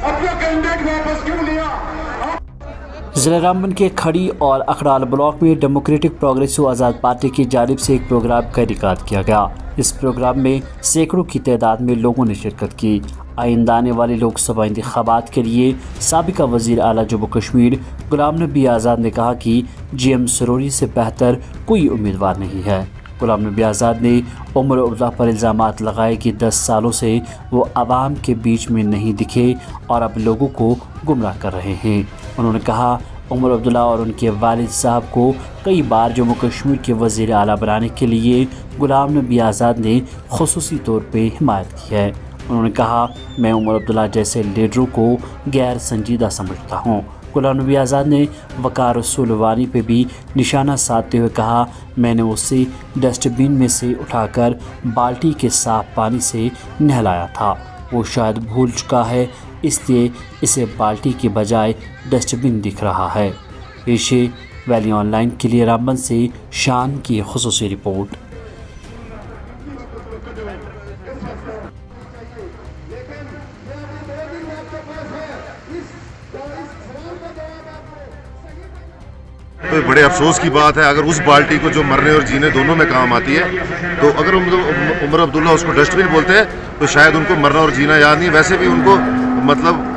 अपना कैंडिडेट वापस क्यों लिया? ज़िला रामबन के खड़ी और अखड़ाल ब्लॉक में डेमोक्रेटिक प्रोग्रेसिव आज़ाद पार्टी की जानिब से एक प्रोग्राम का इनेकाद किया गया। इस प्रोग्राम में सैकड़ों की तादाद में लोगों ने शिरकत की। आइंदा आने वाले लोकसभा इंतखाबात के लिए साबिका वज़ीर आला जम्मू कश्मीर गुलाम नबी आज़ाद ने कहा कि GM सरोरी से बेहतर कोई उम्मीदवार नहीं है। गुलाम नबी आज़ाद ने उमर अब्दुल्ला पर इल्ज़ामात लगाए कि 10 सालों से वो आवाम के बीच में नहीं दिखे और अब लोगों को गुमराह कर रहे हैं। उन्होंने कहा उमर अब्दुल्ला और उनके वालिद साहब को कई बार जम्मू कश्मीर के वज़ीर आला बनाने के लिए गुलाम नबी आज़ाद ने खुसूसी तौर पे हिमायत की है। उन्होंने कहा मैं उमर अब्दुल्ला जैसे लीडरों को गैर संजीदा समझता हूँ। गुलाम नबी आज़ाद ने वकार रसूल वानी पे भी निशाना साधते हुए कहा मैंने उसे डस्टबिन में से उठाकर बाल्टी के साफ पानी से नहलाया था। वो शायद भूल चुका है, इसलिए इसे बाल्टी के बजाय डस्टबिन दिख रहा है। पेशे वैली ऑनलाइन के लिए रामबन से शान की खुसूसी रिपोर्ट। तो बड़े अफसोस की बात है, अगर उस बाल्टी को जो मरने और जीने दोनों में काम आती है, तो अगर उमर अब्दुल्ला उसको डस्टबिन बोलते हैं तो शायद उनको मरना और जीना याद नहीं। वैसे भी उनको मतलब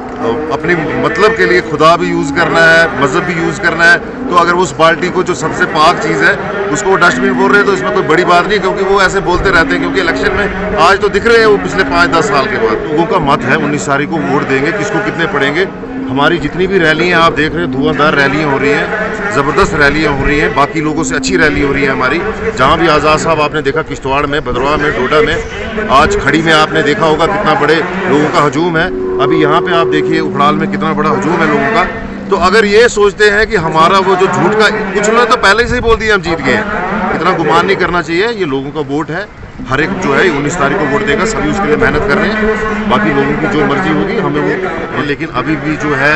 अपनी मतलब के लिए खुदा भी यूज़ करना है, मज़हब भी यूज़ करना है। तो अगर उस बाल्टी को जो सबसे पाक चीज़ है उसको वो डस्टबिन बोल रहे हैं तो इसमें कोई बड़ी बात नहीं, क्योंकि वो ऐसे बोलते रहते हैं। क्योंकि इलेक्शन में आज तो दिख रहे हैं वो पिछले 5-10 साल के बाद। लोगों का मत है 19 तारीख को वोट देंगे, किसको कितने पड़ेंगे। हमारी जितनी भी रैलियाँ आप देख रहे हैं धुआंधार रैलियाँ हो रही हैं, ज़बरदस्त रैलियाँ हो रही हैं, बाकी लोगों से अच्छी रैली हो रही है हमारी। जहाँ भी आज़ाद साहब आपने देखा, किश्तवाड़ में, भदरवा में, डोडा में, आज खड़ी में आपने देखा होगा कितना बड़े लोगों का हजूम है। अभी यहाँ पे आप देखिए उखड़ाल में कितना बड़ा हजूम है लोगों का। तो अगर ये सोचते हैं कि हमारा वो जो झूठ का, कुछ लोगों ने तो पहले से ही बोल दिया हम जीत गए हैं, इतना गुमान नहीं करना चाहिए। ये लोगों का वोट है, हर एक जो है 19 तारीख को वोट देगा, सभी उसके लिए मेहनत कर रहे हैं। बाकी लोगों की जो मर्जी होगी हमें वो, लेकिन अभी भी जो है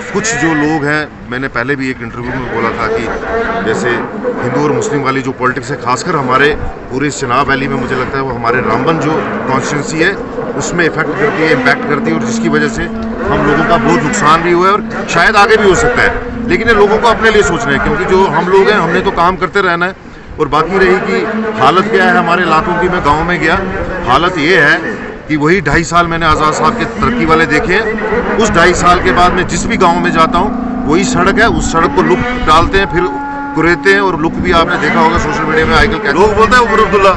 कुछ जो लोग हैं, मैंने पहले भी एक इंटरव्यू में बोला था कि जैसे हिंदू और मुस्लिम वाली जो पॉलिटिक्स है, खासकर हमारे पूरे चनाब वैली में मुझे लगता है वो हमारे रामबन जो कॉन्स्टिट्यूंसी है उसमें इफेक्ट करती है, इम्पैक्ट करती है, और जिसकी वजह से हम लोगों का बहुत नुकसान भी हुआ है और शायद आगे भी हो सकता है। लेकिन ये लोगों को अपने लिए सोचना है, क्योंकि जो हम लोग हैं हमने तो काम करते रहना है। और बाकी रही कि हालत क्या है हमारे इलाकों की, मैं गाँव में गया, हालत ये है कि वही 2.5 साल मैंने आज़ाद साहब के तरक्की वाले देखे हैं। उस 2.5 साल के बाद मैं जिस भी गांव में जाता हूं वही सड़क है, उस सड़क को लुक डालते हैं, फिर कुरेते हैं। और लुक भी आपने देखा होगा सोशल मीडिया में आजकल क्या लोग बोलते हैं उमर अब्दुल्ला,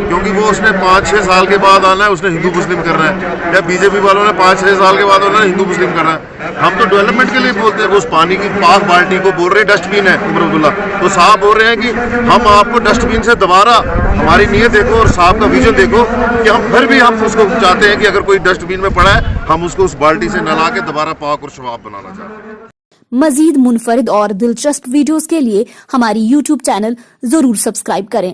क्योंकि वो उसने 5-6 साल के बाद आना है, उसने हिंदू मुस्लिम करना है। या बीजेपी वालों ने 5-6 साल के बाद आना है, हिंदू मुस्लिम करना है। हम तो डेवलपमेंट के लिए बोलते हैं। वो उस पानी की पाक बाल्टी को बोल रहे हैं डस्टबिन है उमर अब्दुल्ला, तो साहब बोल रहे हैं कि हम आपको डस्टबिन से दोबारा, हमारी नीयत देखो और साहब का विजन देखो कि हम फिर भी हम उसको चाहते हैं कि अगर कोई डस्टबिन में पड़ा है हम उसको उस बाल्टी से नला के दोबारा पाक और शवाब बनाना चाहते हैं। मजीद मुनफरिद और दिलचस्प वीडियोस के लिए हमारी YouTube चैनल जरूर सब्सक्राइब करें।